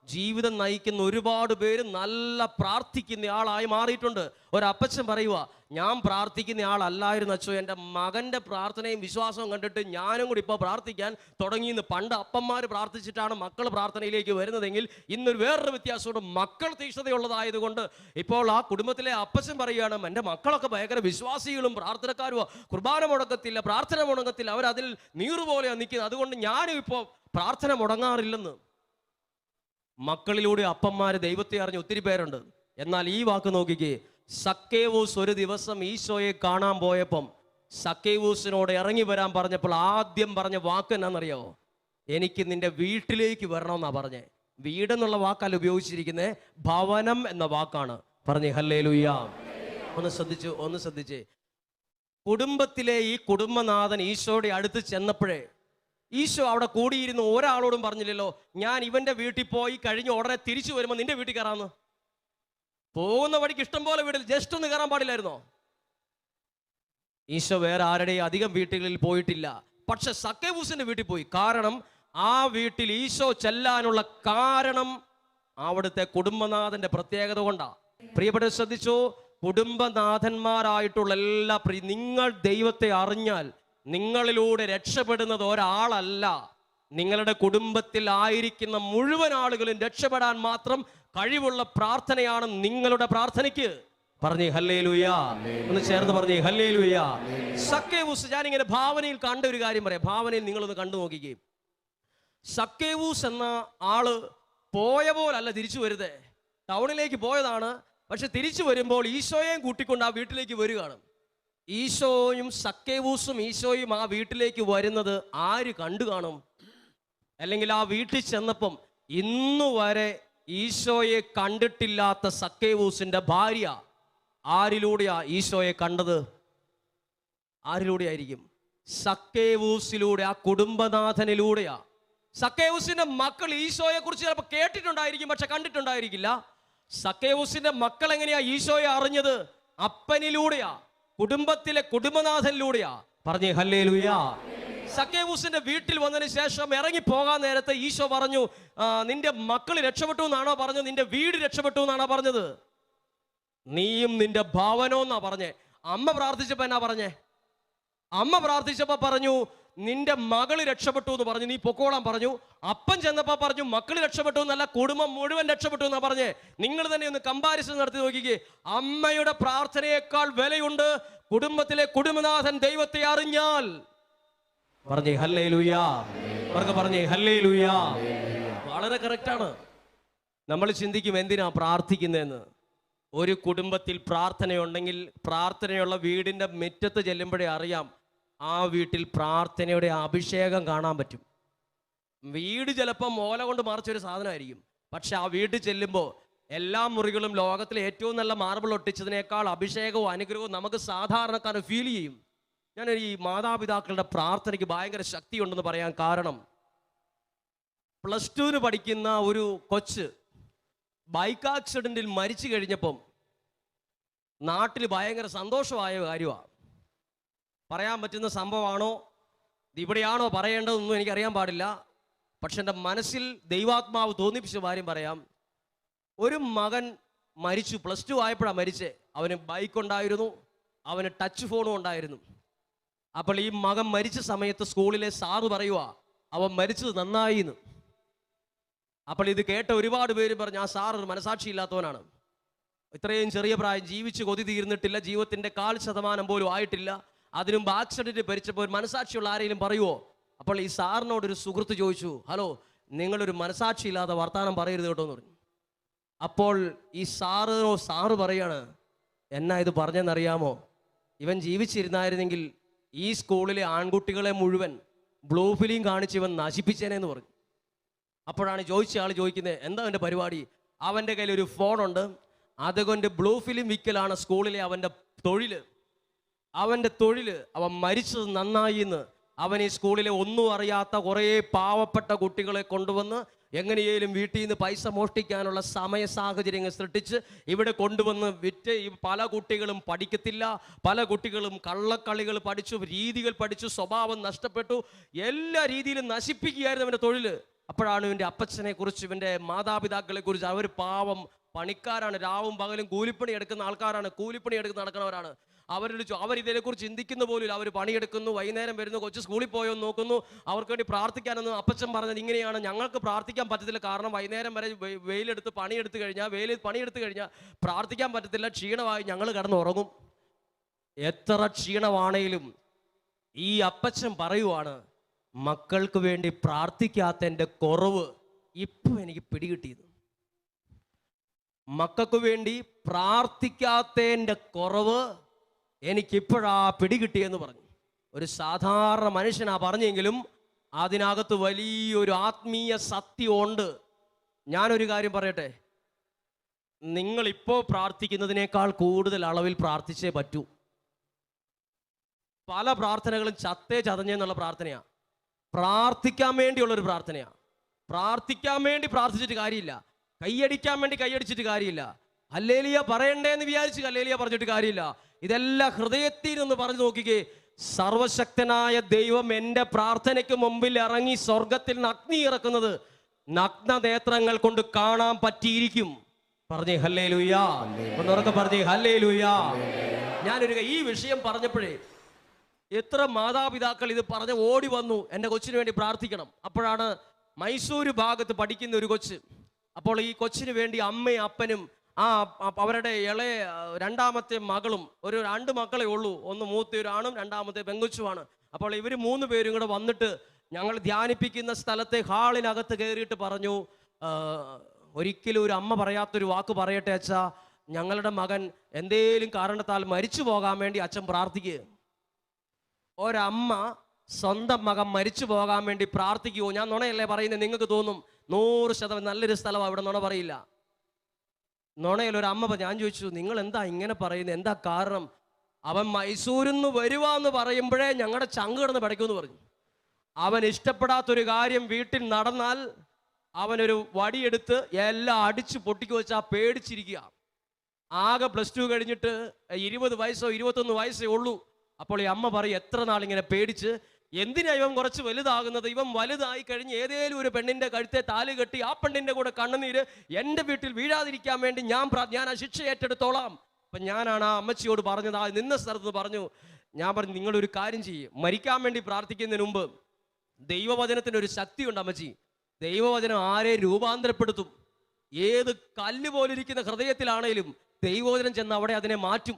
ജീവിതം നയിക്കുന്ന ഒരുപാട് പേര് നല്ല പ്രാർത്ഥിക്കുന്ന ആളായി മാറിയിട്ടുണ്ട്. ഒരപ്പച്ചൻ പറയുക, ഞാൻ പ്രാർത്ഥിക്കുന്ന ആളല്ലായിരുന്നു അച്ചോ, എൻ്റെ മകൻ്റെ പ്രാർത്ഥനയും വിശ്വാസവും കണ്ടിട്ട് ഞാനും കൂടി ഇപ്പോൾ പ്രാർത്ഥിക്കാൻ തുടങ്ങിയെന്ന്. പണ്ട് അപ്പന്മാർ പ്രാർത്ഥിച്ചിട്ടാണ് മക്കൾ പ്രാർത്ഥനയിലേക്ക് വരുന്നതെങ്കിൽ ഇന്നൊരു വേറൊരു വ്യത്യാസമുണ്ട്. മക്കൾ തീക്ഷ്ണതയുള്ളതായതുകൊണ്ട് ഇപ്പോൾ ആ കുടുംബത്തിലെ അപ്പച്ചൻ പറയുകയാണ്, എൻ്റെ മക്കളൊക്കെ ഭയങ്കര വിശ്വാസികളും പ്രാർത്ഥനക്കാരുമോ, കുർബാന മുടക്കത്തില്ല, പ്രാർത്ഥന മുടങ്ങത്തില്ല, അവരതിൽ നീറുപോലെയാണ് നിൽക്കുന്നത്, അതുകൊണ്ട് ഞാനും ഇപ്പോൾ പ്രാർത്ഥന മുടങ്ങാറില്ലെന്ന്. മക്കളിലൂടെ അപ്പന്മാര് ദൈവത്തെ അറിഞ്ഞ ഒത്തിരി പേരുണ്ട്. എന്നാൽ ഈ വാക്ക് നോക്കിക്കേ, സക്കേവൂസ് ഒരു ദിവസം ഈശോയെ കാണാൻ പോയപ്പം സക്കേവൂസിനോട് ഇറങ്ങി വരാൻ പറഞ്ഞപ്പോൾ ആദ്യം പറഞ്ഞ വാക്ക് എന്നാണെന്നറിയോ? എനിക്ക് നിന്റെ വീട്ടിലേക്ക് വരണമെന്നാ പറഞ്ഞേ. വീടെന്നുള്ള വാക്കല്ല ഉപയോഗിച്ചിരിക്കുന്നത്, ഭവനം എന്ന വാക്കാണ്. പറഞ്ഞേ ഹല്ലേലൂയ. ഒന്ന് ശ്രദ്ധിച്ചേ. കുടുംബത്തിലെ ഈ കുടുംബനാഥൻ ഈശോയുടെ അടുത്ത് ചെന്നപ്പോഴേ ഈശോ അവിടെ കൂടിയിരുന്ന് ഒരാളോടും പറഞ്ഞില്ലല്ലോ, ഞാൻ ഇവന്റെ വീട്ടിൽ പോയി കഴിഞ്ഞ ഉടനെ തിരിച്ചു വരുമ്പോൾ നിന്റെ വീട്ടിൽ കയറാന്ന്. പോകുന്ന വഴിക്ക് ഇഷ്ടം പോലെ വീട്ടിൽ ജസ്റ്റ് ഒന്ന് കയറാൻ പാടില്ലായിരുന്നോ? ഈശോ വേറെ ആരുടെയും അധികം വീട്ടുകളിൽ പോയിട്ടില്ല. പക്ഷെ സക്കേവൂസിന്റെ വീട്ടിൽ പോയി. കാരണം ആ വീട്ടിൽ ഈശോ ചെല്ലാനുള്ള കാരണം അവിടുത്തെ കുടുംബനാഥന്റെ പ്രത്യേകത കൊണ്ടാ. പ്രിയപ്പെട്ട ശ്രദ്ധിച്ചോ, കുടുംബനാഥന്മാരായിട്ടുള്ള എല്ലാ നിങ്ങൾ ദൈവത്തെ അറിഞ്ഞാൽ നിങ്ങളിലൂടെ രക്ഷപ്പെടുന്നത് ഒരാളല്ല, നിങ്ങളുടെ കുടുംബത്തിൽ ആയിരിക്കുന്ന മുഴുവൻ ആളുകളും രക്ഷപ്പെടാൻ മാത്രം കഴിവുള്ള പ്രാർത്ഥനയാണ് നിങ്ങളുടെ പ്രാർത്ഥനയ്ക്ക്. പറഞ്ഞേ ഹല്ലേലൂയ. ഒന്ന് ചേർന്ന് പറഞ്ഞേ ഹല്ലേലൂയ. സക്കേവൂസ്, ഞാനിങ്ങനെ ഭാവനയിൽ കണ്ട ഒരു കാര്യം പറയാം. ഭാവനയിൽ നിങ്ങളൊന്ന് കണ്ടു നോക്കിക്കേ. സക്കേവൂസ് എന്ന ആള് പോയ പോലല്ല തിരിച്ചു വരുതേ. ടൗണിലേക്ക് പോയതാണ്, പക്ഷെ തിരിച്ചു വരുമ്പോൾ ഈശോയെയും കൂട്ടിക്കൊണ്ട് ആ വീട്ടിലേക്ക് വരികയാണ്. ഈശോയും സക്കേവൂസും ഈശോയും ആ വീട്ടിലേക്ക് വരുന്നത് ആര് കണ്ടു കാണും? അല്ലെങ്കിൽ ആ വീട്ടിൽ ചെന്നപ്പം ഇന്നുവരെ ഈശോയെ കണ്ടിട്ടില്ലാത്ത സക്കേവൂസിന്റെ ഭാര്യ ആരിലൂടെയാ ഈശോയെ കണ്ടത്? ആരിലൂടെയായിരിക്കും? സക്കേവൂസിലൂടെ, ആ കുടുംബനാഥനിലൂടെയാ. സക്കേവൂസിന്റെ മക്കൾ ഈശോയെ കുറിച്ച് ചിലപ്പോൾ കേട്ടിട്ടുണ്ടായിരിക്കും, പക്ഷെ കണ്ടിട്ടുണ്ടായിരിക്കില്ല. സക്കേവൂസിന്റെ മക്കൾ എങ്ങനെയാ ഈശോയെ അറിഞ്ഞത്? അപ്പനിലൂടെയാ, കുടുംബത്തിലെ കുടുംബനാഥനിലൂടെയാ. പറഞ്ഞേ ഹല്ലേലൂയ. സക്കേവൂസിന്റെ വീട്ടിൽ വന്നതിന് ശേഷം ഇറങ്ങി പോകാൻ നേരത്തെ ഈശോ പറഞ്ഞു, നിന്റെ മക്കൾ രക്ഷപ്പെട്ടു എന്നാണോ പറഞ്ഞത്, നിന്റെ വീട് രക്ഷപ്പെട്ടു എന്നാണോ പറഞ്ഞത്? നീയും നിന്റെ ഭവനോ എന്നാ പറഞ്ഞേ. അമ്മ പ്രാർത്ഥിച്ചപ്പോ എന്നാ പറഞ്ഞേ? അമ്മ പ്രാർത്ഥിച്ചപ്പോ പറഞ്ഞു നിന്റെ മകള് രക്ഷപ്പെട്ടു എന്ന് പറഞ്ഞു, നീ പൊക്കോളാൻ പറഞ്ഞു. അപ്പൻ ചെന്നപ്പോ പറഞ്ഞു മക്കള് രക്ഷപ്പെട്ടു എന്നല്ല, കുടുംബം മുഴുവൻ രക്ഷപ്പെട്ടു എന്നാ പറഞ്ഞേ. നിങ്ങൾ തന്നെ ഒന്ന് കമ്പാരിസൺ നടത്തി നോക്കിക്കേ. അമ്മയുടെ പ്രാർത്ഥനയേക്കാൾ വിലയുണ്ട് കുടുംബത്തിലെ കുടുംബനാഥൻ ദൈവത്തെ അറിഞ്ഞാൽ. പറഞ്ഞേ ഹല്ലേലൂയാ, പറഞ്ഞേ ഹല്ലേലൂയാ. വളരെ കറക്റ്റാണ്. നമ്മൾ ചിന്തിക്കും എന്തിനാ പ്രാർത്ഥിക്കുന്നതെന്ന്. ഒരു കുടുംബത്തിൽ പ്രാർത്ഥനയുണ്ടെങ്കിൽ പ്രാർത്ഥനയുള്ള വീടിൻ്റെ മുറ്റത്ത് ചെല്ലുമ്പോഴേ അറിയാം ആ വീട്ടിൽ പ്രാർത്ഥനയുടെ അഭിഷേകം കാണാൻ പറ്റും. വീട് ചിലപ്പോൾ മോല കൊണ്ട് മറിച്ചൊരു സാധനമായിരിക്കും, പക്ഷെ ആ വീട്ടിൽ ചെല്ലുമ്പോൾ എല്ലാ മുറികളും ലോകത്തിലെ ഏറ്റവും നല്ല മാർബിൾ ഒട്ടിച്ചതിനേക്കാൾ അഭിഷേകവും അനുഗ്രഹവും നമുക്ക് സാധാരണക്കാരന് ഫീൽ ചെയ്യും. ഞാൻ ഈ മാതാപിതാക്കളുടെ പ്രാർത്ഥനയ്ക്ക് ഭയങ്കര ശക്തിയുണ്ടെന്ന് പറയാൻ കാരണം, +2 പഠിക്കുന്ന ഒരു കൊച്ച് ബൈക്ക് ആക്സിഡൻറ്റിൽ മരിച്ചു കഴിഞ്ഞപ്പം നാട്ടിൽ ഭയങ്കര സന്തോഷമായ കാര്യമാണ്. പറയാൻ പറ്റുന്ന സംഭവമാണോ ഇവിടെയാണോ പറയേണ്ടതെന്നൊന്നും എനിക്കറിയാൻ പാടില്ല. പക്ഷെ എൻ്റെ മനസ്സിൽ ദൈവാത്മാവ് തോന്നിപ്പിച്ച കാര്യം പറയാം. ഒരു മകൻ മരിച്ചു, +2 ആയപ്പോഴാണ് മരിച്ചേ. അവന് ബൈക്ക് ഉണ്ടായിരുന്നു, അവന് ടച്ച് ഫോണും ഉണ്ടായിരുന്നു. അപ്പോൾ ഈ മകൻ മരിച്ച സമയത്ത് സ്കൂളിലെ സാറ് പറയുക അവൻ മരിച്ചത് നന്നായി എന്ന്. അപ്പോൾ ഇത് കേട്ട ഒരുപാട് പേര് പറഞ്ഞു ആ സാർ ഒരു മനസാക്ഷി ഇല്ലാത്തവനാണ്, ഇത്രയും ചെറിയ പ്രായം ജീവിച്ച് കൊതി തീർന്നിട്ടില്ല, ജീവിതത്തിൻ്റെ 1/4% പോലും ആയിട്ടില്ല, അതിനും ആക്സിഡൻറ്റ് ഭരിച്ചപ്പോൾ ഒരു മനസാക്ഷിയുള്ള ആരെങ്കിലും പറയുമോ? അപ്പോൾ ഈ സാറിനോടൊരു സുഹൃത്ത് ചോദിച്ചു, ഹലോ നിങ്ങളൊരു മനസാക്ഷി ഇല്ലാതെ വർത്തമാനം പറയരുത് കേട്ടോ എന്ന് പറഞ്ഞു. അപ്പോൾ ഈ സാറ് പറയാണ്, എന്നാ ഇത് പറഞ്ഞെന്നറിയാമോ, ഇവൻ ജീവിച്ചിരുന്നായിരുന്നെങ്കിൽ ഈ സ്കൂളിലെ ആൺകുട്ടികളെ മുഴുവൻ ബ്ലൂ ഫിലിം കാണിച്ച് ഇവൻ നശിപ്പിച്ചേനെന്ന് പറഞ്ഞു. അപ്പോഴാണ് ആൾ ചോദിക്കുന്നത് എന്താ അവൻ്റെ പരിപാടി? അവൻ്റെ കയ്യിൽ ഒരു ഫോണുണ്ട്, അതുകൊണ്ട് ബ്ലൂ ഫിലിം വിൽക്കലാണ് സ്കൂളിലെ അവൻ്റെ തൊഴിൽ. അവൻ മരിച്ചത് നന്നായി എന്ന്. അവൻ ഈ സ്കൂളിലെ ഒന്നും അറിയാത്ത കുറേ പാവപ്പെട്ട കുട്ടികളെ കൊണ്ടുവന്ന് എങ്ങനെയും വീട്ടിൽ നിന്ന് പൈസ മോഷ്ടിക്കാനുള്ള സമയ സാഹചര്യങ്ങൾ സൃഷ്ടിച്ച് ഇവിടെ കൊണ്ടുവന്ന് വിറ്റ് പല കുട്ടികളും പഠിക്കത്തില്ല, പല കുട്ടികളും കള്ളക്കളികൾ പഠിച്ചു, രീതികൾ പഠിച്ചു, സ്വഭാവം നഷ്ടപ്പെട്ടു, എല്ലാ രീതിയിലും നശിപ്പിക്കുകയായിരുന്നു അവൻ്റെ തൊഴിൽ. അപ്പോഴാണ് ഇവൻ്റെ അപ്പച്ചനെ കുറിച്ച്, ഇവൻ്റെ മാതാപിതാക്കളെ കുറിച്ച്, അവർ പാവം പണിക്കാരാണ്, രാവും പകലും കൂലിപ്പണി എടുക്കുന്ന ആൾക്കാരാണ്, കൂലിപ്പണി എടുക്കുന്ന നടക്കുന്നവരാണ്. അവരിതിനെക്കുറിച്ച് ചിന്തിക്കുന്ന പോലും, അവർ പണിയെടുക്കുന്നു, വൈകുന്നേരം വരുന്നു, കൊച്ചു സ്കൂളിൽ പോയോ നോക്കുന്നു, അവർക്ക് വേണ്ടി പ്രാർത്ഥിക്കാനൊന്നും. അപ്പച്ചൻ പറഞ്ഞത് ഇങ്ങനെയാണ്, ഞങ്ങൾക്ക് പ്രാർത്ഥിക്കാൻ പറ്റത്തില്ല, കാരണം വൈകുന്നേരം വരെ പണിയെടുത്ത് കഴിഞ്ഞാൽ പ്രാർത്ഥിക്കാൻ പറ്റത്തില്ല, ക്ഷീണമായി ഞങ്ങൾ കിടന്നുറങ്ങും. എത്ര ക്ഷീണമാണേലും ഈ അപ്പച്ചൻ പറയുവാണ്, മക്കൾക്ക് വേണ്ടി പ്രാർത്ഥിക്കാത്തതിൻ്റെ കുറവ് ഇപ്പം എനിക്ക് പിടികിട്ടിയത്. മക്കൾക്ക് വേണ്ടി പ്രാർത്ഥിക്കാത്തതിൻ്റെ കുറവ് എനിക്കിപ്പോഴാ പിടികിട്ടിയെന്ന് പറഞ്ഞു. ഒരു സാധാരണ മനുഷ്യനാ പറഞ്ഞെങ്കിലും അതിനകത്ത് വലിയൊരു ആത്മീയ സത്യമുണ്ട്. ഞാനൊരു കാര്യം പറയട്ടെ, നിങ്ങളിപ്പോൾ പ്രാർത്ഥിക്കുന്നതിനേക്കാൾ കൂടുതൽ അളവിൽ പ്രാർത്ഥിച്ചേ പറ്റൂ. പല പ്രാർത്ഥനകളും ചതഞ്ഞെന്നുള്ള പ്രാർത്ഥനയാണ്, പ്രാർത്ഥിക്കാൻ വേണ്ടിയുള്ളൊരു പ്രാർത്ഥനയാണ്. പ്രാർത്ഥിക്കാൻ വേണ്ടി പ്രാർത്ഥിച്ചിട്ട് കാര്യമില്ല, കൈയടിക്കാൻ വേണ്ടി കൈയടിച്ചിട്ട് കാര്യമില്ല, ഹല്ലേലൂയ പറയണ്ടേന്ന് വിചാരിച്ച് ഹല്ലേലൂയ പറഞ്ഞിട്ട് കാര്യമില്ല. ഇതെല്ലാം ഹൃദയത്തിൽ നിന്ന് പറഞ്ഞു നോക്കിക്കേ. സർവശക്തനായ ദൈവം എൻ്റെ പ്രാർത്ഥനയ്ക്ക് മുമ്പിൽ ഇറങ്ങി സ്വർഗത്തിൽ നിന്ന് അഗ്നി ഇറക്കുന്നത് നഗ്നനേത്രങ്ങൾ കൊണ്ട് കാണാൻ പറ്റിയിരിക്കും. പറഞ്ഞേ ഹല്ലേലൂയ, ഒന്നുറക്കെ പറഞ്ഞേ ഹല്ലേലൂയ. ഈ വിഷയം പറഞ്ഞപ്പോഴേ എത്ര മാതാപിതാക്കൾ ഇത് പറഞ്ഞ് ഓടി വന്നു, എൻ്റെ കൊച്ചിന് വേണ്ടി പ്രാർത്ഥിക്കണം. അപ്പോഴാണ് മൈസൂര് ഭാഗത്ത് പഠിക്കുന്ന ഒരു കൊച്ച്. അപ്പോൾ ഈ കൊച്ചിന് വേണ്ടി അമ്മയും അപ്പനും അവരുടെ രണ്ടാമത്തെ മകളും, ഒരു 2 മക്കളെ ഉള്ളൂ, ഒന്ന് മൂത്ത ഒരു ആണും രണ്ടാമത്തെ പെങ്കൊച്ചുമാണ്. അപ്പോൾ ഇവർ 3 പേരും കൂടെ വന്നിട്ട് ഞങ്ങൾ ധ്യാനിപ്പിക്കുന്ന സ്ഥലത്തെ ഹാളിനകത്ത് കയറിയിട്ട് പറഞ്ഞു, ഒരിക്കലും ഒരു അമ്മ പറയാത്തൊരു വാക്ക് പറയട്ടെ അച്ഛാ, ഞങ്ങളുടെ മകൻ എന്തേലും കാരണത്താൽ മരിച്ചു പോകാൻ വേണ്ടി അച്ഛൻ പ്രാർത്ഥിക്കുക. ഒരമ്മ സ്വന്തം മകൻ മരിച്ചു പോകാൻ വേണ്ടി പ്രാർത്ഥിക്കുമോ? ഞാൻ നുണയല്ലേ പറയുന്നത്? നിങ്ങൾക്ക് തോന്നും 100% നല്ലൊരു സ്ഥലമാണ്, അവിടെ നുണ പറയില്ല. നുണയിലൊരമ്മ ഞാൻ ചോദിച്ചു, നിങ്ങൾ എന്താ ഇങ്ങനെ പറയുന്നത്, എന്താ കാരണം? അവൻ മൈസൂരിൽ നിന്ന് വരുവാന്ന് പറയുമ്പോഴേ ഞങ്ങളുടെ ചങ്ക് കിടന്ന് പഠിക്കുമെന്ന് പറഞ്ഞു. അവൻ ഇഷ്ടപ്പെടാത്തൊരു കാര്യം വീട്ടിൽ നടന്നാൽ അവനൊരു വടിയെടുത്ത് എല്ലാം അടിച്ച് പൊട്ടിക്ക് വെച്ചാൽ പേടിച്ചിരിക്കുക. ആകെ +2 കഴിഞ്ഞിട്ട് 20 വയസ്സോ 21 വയസ്സേ ഉള്ളൂ. അപ്പോൾ ഈ അമ്മ പറയും, എത്ര നാളിങ്ങനെ പേടിച്ച് എന്തിനാ ഇവൻ കുറച്ച് വലുതാകുന്നത്? ഇവൻ വലുതായി കഴിഞ്ഞ് ഏതേലും ഒരു പെണ്ണിന്റെ കഴുത്തെ താലി കെട്ടി ആ പെണ്ണിന്റെ കൂടെ കണ്ണുനീര് എൻ്റെ വീട്ടിൽ വീഴാതിരിക്കാൻ വേണ്ടി ഞാൻ ആ ശിക്ഷ ഏറ്റെടുത്തോളാം. അപ്പം ഞാനാണ് ആ അമ്മച്ചിയോട് പറഞ്ഞത്, ആ നിന്ന സ്ഥലത്ത് പറഞ്ഞു, ഞാൻ പറഞ്ഞു നിങ്ങളൊരു കാര്യം ചെയ്യും, മരിക്കാൻ വേണ്ടി പ്രാർത്ഥിക്കുന്നതിന് മുമ്പ് ദൈവവചനത്തിന് ഒരു ശക്തിയുണ്ട് അമ്മച്ചി. ദൈവവചനം ആരെ രൂപാന്തരപ്പെടുത്തും. ഏത് കല്ല് പോലിരിക്കുന്ന ഹൃദയത്തിലാണേലും ദൈവവചനം ചെന്ന് അവിടെ അതിനെ മാറ്റും,